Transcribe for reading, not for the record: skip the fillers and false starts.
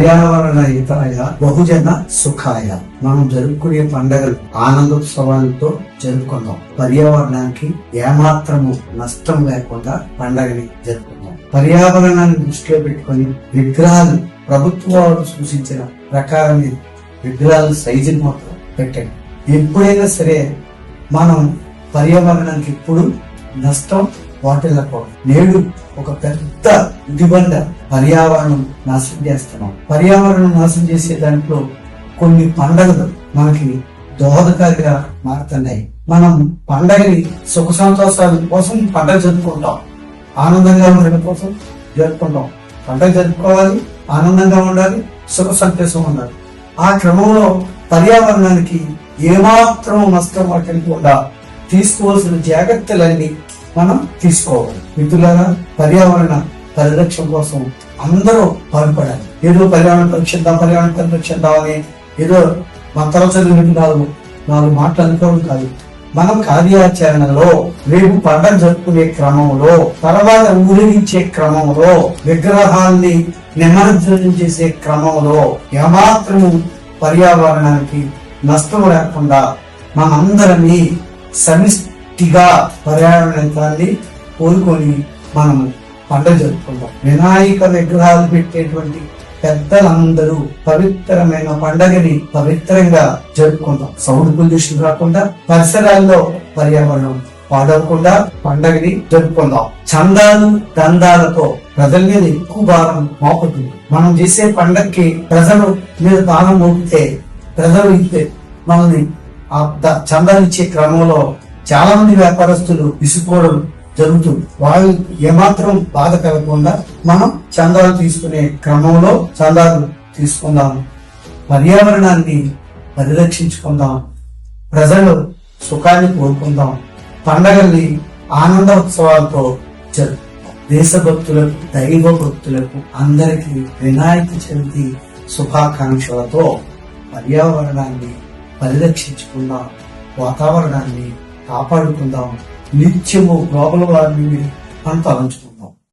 పర్యావరణ హితాయ బహుజన సుఖాయ. మనం జరుపుకునే పండుగలు ఆనందోత్సవాలతో జరుపుకుందాం. పర్యావరణానికి ఏమాత్రము నష్టం లేకుండా పండుగని జరుపుకుందాం. పర్యావరణాన్ని దృష్టిలో పెట్టుకొని విగ్రహాలు ప్రభుత్వాలు సూచించిన ప్రకారమే విగ్రహాల సైజుని మాత్రం పెట్టండి. ఎప్పుడైనా సరే మనం పర్యావరణానికి ఎప్పుడు నష్టం వాటిల్లకూడదు. నేడు ఒక పెద్ద ఉద్దిబండ పర్యావరణం నాశనం చేస్తున్నాం. పర్యావరణం నాశనం చేసే దాంట్లో కొన్ని పండుగలు మనకి దోహదకారిగా మారుతున్నాయి. మనం పండగని సుఖ సంతోషాల కోసం పండగ జరుపుకుంటాం, ఆనందంగా ఉండడం కోసం జరుపుకుంటాం. పండగ జరుపుకోవాలి, ఆనందంగా ఉండాలి, సుఖ సంతోషం ఉండాలి. ఆ క్రమంలో పర్యావరణానికి ఏమాత్రం నష్టం వాటిల్లకుండా తీసుకోవాల్సిన జాగ్రత్తలన్నీ మనం తీసుకోవాలి. మిత్రులారా, పర్యావరణ పరిరక్షణ కోసం అందరూ పాల్పడాలి. ఏదో పర్యావరణ పరిరక్షిద్దాం అని ఏదో మంత్రాలు చదివి నాలుగు మాటలు అనుకోవడం కాదు. మనం కార్యాచరణలో రేపు పండుగ జరుపుకునే క్రమంలో, తర్వాత ఊరేగించే క్రమంలో, విగ్రహాన్ని నిమజ్జనం చేసే క్రమంలో ఏమాత్రము పర్యావరణానికి నష్టం లేకుండా మనందరినీ సమిష్టిగా పర్యావరణాన్ని కోరుకొని మనం పండుగ జరుపుకుంటాం. వినాయక విగ్రహాలు పెట్టేటువంటి పెద్దలందరూ పవిత్రమైన పండుగని పవిత్రంగా జరుపుకుంటాం. సౌండ్ పొల్యూషన్ రాకుండా, పరిసరాల్లో పర్యావరణం పాడవకుండా పండుగని జరుపుకుందాం. చందాలు దందాలతో ప్రజల మీద ఎక్కువ భారం మోపుతుంది. మనం చేసే పండగకి ప్రజలు మీద భారం మోపితే ప్రజలు ఇస్తే మనల్ని ఆ చందాలు ఇచ్చే క్రమంలో చాలా మంది వ్యాపారస్తులు విసుక్కోవడం జరుగుతుంది. వాళ్ళు ఏమాత్రం బాధ కలగకుండా మనం చందాలు తీసుకునే క్రమంలో చందాలు తీసుకుందాం. పర్యావరణాన్ని పరిరక్షించుకుందాం. ప్రజలు సుఖాన్ని కోరుకుందాం. పండగల్ని ఆనందోత్సవాలతో జరుపుకుందాం. దేశభక్తులకు, దైవ భక్తులకు అందరికీ వినాయక చవితి శుభాకాంక్షలతో పర్యావరణాన్ని పరిరక్షించుకుందాం. వాతావరణాన్ని కాపాడుకుందాం. నిత్యము గ్లోబల్ వార్మింగ్ అంతా అంచుకుందాం.